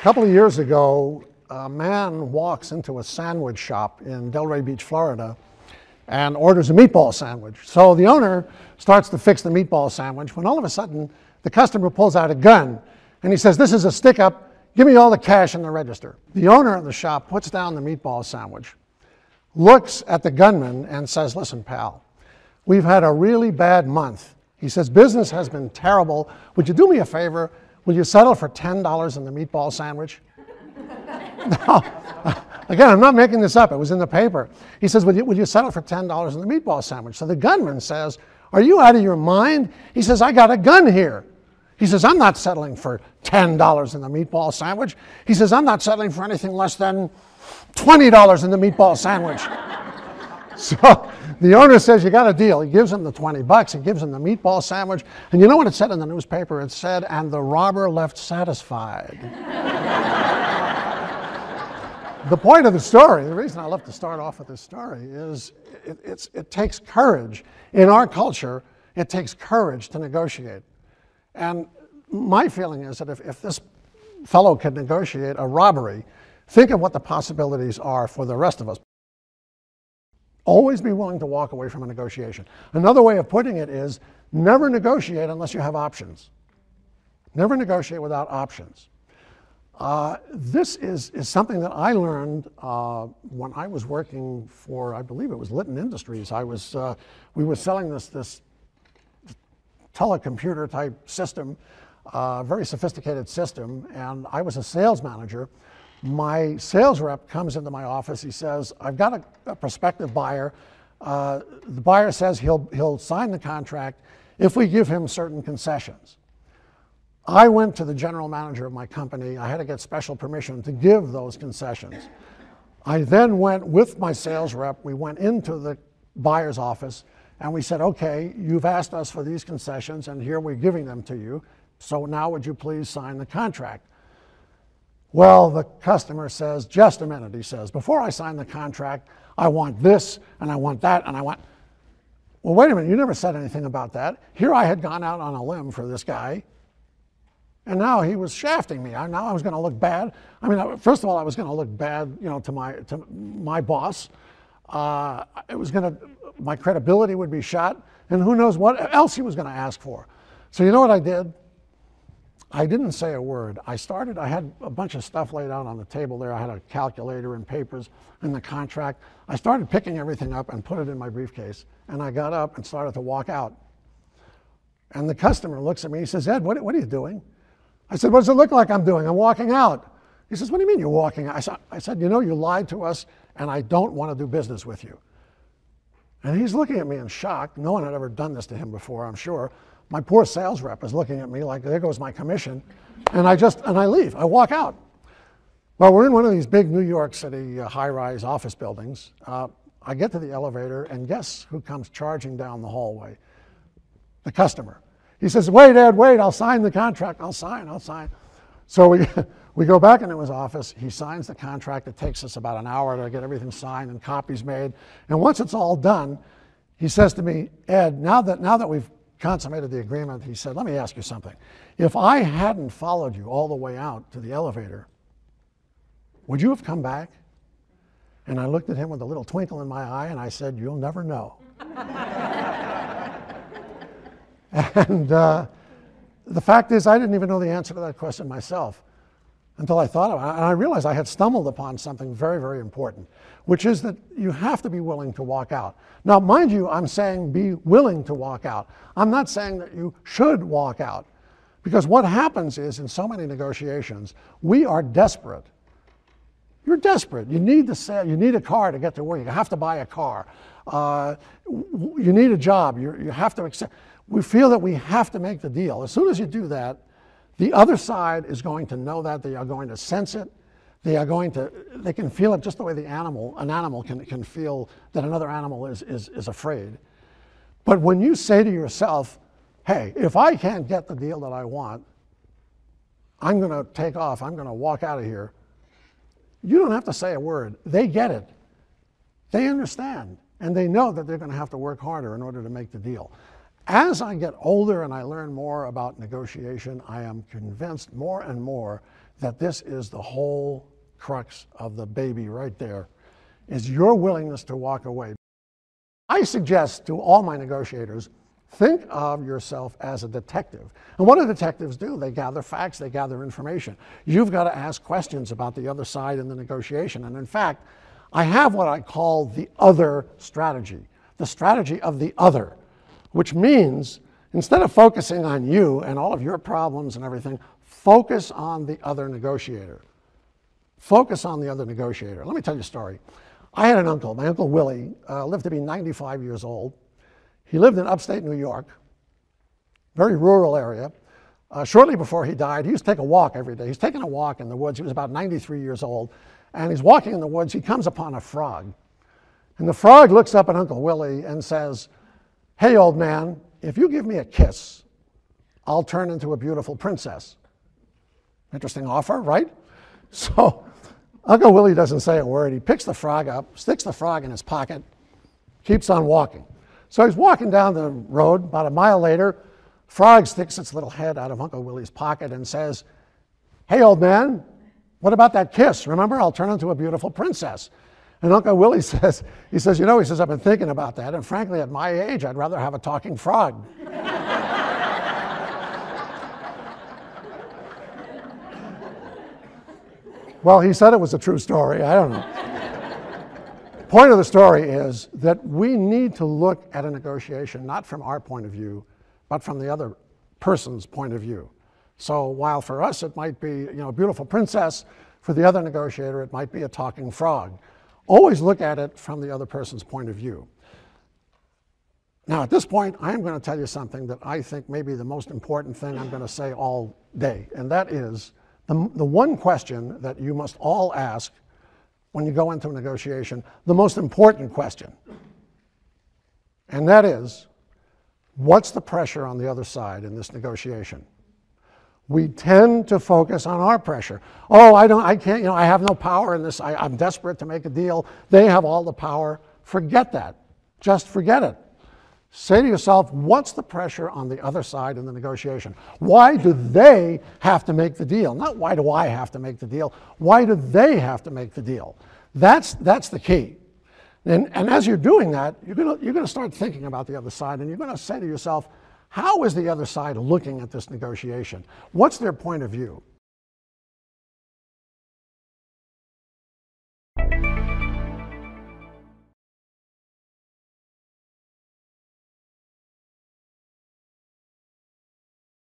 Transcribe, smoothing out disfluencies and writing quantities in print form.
A couple of years ago, a man walks into a sandwich shop in Delray Beach, Florida, and orders a meatball sandwich. So the owner starts to fix the meatball sandwich when all of a sudden the customer pulls out a gun and he says, "This is a stick-up, give me all the cash in the register." The owner of the shop puts down the meatball sandwich, looks at the gunman and says, "Listen, pal, we've had a really bad month." He says, "Business has been terrible. Would you do me a favor? Will you settle for $10 in the meatball sandwich?" Now, again, I'm not making this up. It was in the paper. He says, would you settle for $10 in the meatball sandwich? So the gunman says, "Are you out of your mind?" He says, "I got a gun here." He says, "I'm not settling for $10 in the meatball sandwich." He says, "I'm not settling for anything less than $20 in the meatball sandwich." So the owner says, "You got a deal." He gives him the $20. He gives him the meatball sandwich. And you know what it said in the newspaper? It said, "And the robber left satisfied." The point of the story, the reason I love to start off with this story is it takes courage. In our culture, it takes courage to negotiate. And my feeling is that if this fellow could negotiate a robbery, think of what the possibilities are for the rest of us. Always be willing to walk away from a negotiation. Another way of putting it is never negotiate unless you have options. Never negotiate without options. This is something that I learned when I was working for, I believe it was Litton Industries. We were selling this telecomputer type system, very sophisticated system, and I was a sales manager. My sales rep comes into my office. He says, "I've got a prospective buyer. The buyer says he'll sign the contract if we give him certain concessions." I went to the general manager of my company. I had to get special permission to give those concessions. I then went with my sales rep. We went into the buyer's office and we said, "Okay, you've asked us for these concessions and here we're giving them to you. So now would you please sign the contract?" Well, the customer says, "Just a minute," he says. "Before I sign the contract, I want this and I want that and I want..." Well, wait a minute, you never said anything about that. Here I had gone out on a limb for this guy, and now he was shafting me. Now I was going to look bad. I mean, first of all, I was going to look bad, to my boss. My credibility would be shot, and who knows what else he was going to ask for. So you know what I did? I didn't say a word. I had a bunch of stuff laid out on the table there. I had a calculator and papers and the contract. I started picking everything up and put it in my briefcase, and I got up and started to walk out. And the customer looks at me. He says, "Ed, what are you doing?" I said, "What does it look like I'm doing? I'm walking out." He says, "What do you mean you're walking out?" I said, "You lied to us, and I don't want to do business with you." And he's looking at me in shock. No one had ever done this to him before, I'm sure. My poor sales rep is looking at me like, there goes my commission. And I leave. I walk out. Well, we're in one of these big New York City high-rise office buildings. I get to the elevator, and guess who comes charging down the hallway? The customer. He says, "Wait, Ed, wait, I'll sign the contract. I'll sign. So we go back into his office. He signs the contract. It takes us about an hour to get everything signed and copies made. And once it's all done, he says to me, "Ed, now that we've consummated the agreement," he said, "let me ask you something. If I hadn't followed you all the way out to the elevator, would you have come back?" And I looked at him with a little twinkle in my eye and I said, "You'll never know." And the fact is, I didn't even know the answer to that question myself until I thought about it. And I realized I had stumbled upon something very, very important, which is that you have to be willing to walk out. Now, mind you, I'm saying be willing to walk out. I'm not saying that you should walk out, because what happens is in so many negotiations, we are desperate. You're desperate. You need to sell. You need a car to get to work. You have to buy a car. You need a job. You have to accept. We feel that we have to make the deal. As soon as you do that, the other side is going to know that. They are going to sense it. They can feel it just the way an animal can feel that another animal is afraid. But when you say to yourself, "Hey, if I can't get the deal that I want, I'm going to take off. I'm going to walk out of here," you don't have to say a word. They get it. They understand. And they know that they're going to have to work harder in order to make the deal. As I get older and I learn more about negotiation, I am convinced more and more that this is the whole crux of the baby right there, is your willingness to walk away. I suggest to all my negotiators, think of yourself as a detective. And what do detectives do? They gather facts, they gather information. You've got to ask questions about the other side in the negotiation. And in fact, I have what I call the other strategy, the strategy of the other, which means instead of focusing on you and all of your problems and everything, focus on the other negotiator. Focus on the other negotiator. Let me tell you a story. I had an uncle, my Uncle Willie, lived to be 95 years old. He lived in upstate New York, very rural area. Shortly before he died, he used to take a walk every day. He's taking a walk in the woods. He was about 93 years old. And he's walking in the woods. He comes upon a frog. And the frog looks up at Uncle Willie and says, "Hey, old man, if you give me a kiss, I'll turn into a beautiful princess." Interesting offer, right? So Uncle Willie doesn't say a word. He picks the frog up, sticks the frog in his pocket, keeps on walking. So he's walking down the road. About a mile later, frog sticks its little head out of Uncle Willie's pocket and says, "Hey, old man, what about that kiss? Remember, I'll turn into a beautiful princess." And Uncle Willie says, I've been thinking about that, and frankly, at my age, I'd rather have a talking frog. Well, he said it was a true story. I don't know. Point of the story is that we need to look at a negotiation not from our point of view, but from the other person's point of view. So while for us it might be, a beautiful princess, for the other negotiator it might be a talking frog. Always look at it from the other person's point of view. Now, at this point, I am going to tell you something that I think may be the most important thing I'm going to say all day, and that is the one question that you must all ask when you go into a negotiation, the most important question. And that is, what's the pressure on the other side in this negotiation? We tend to focus on our pressure. Oh, I can't, I have no power in this. I'm desperate to make a deal. They have all the power. Forget that. Just forget it. Say to yourself, what's the pressure on the other side in the negotiation? Why do they have to make the deal? Not why do I have to make the deal? Why do they have to make the deal? That's the key. And as you're doing that, you're going to start thinking about the other side, and you're going to say to yourself, how is the other side looking at this negotiation? What's their point of view?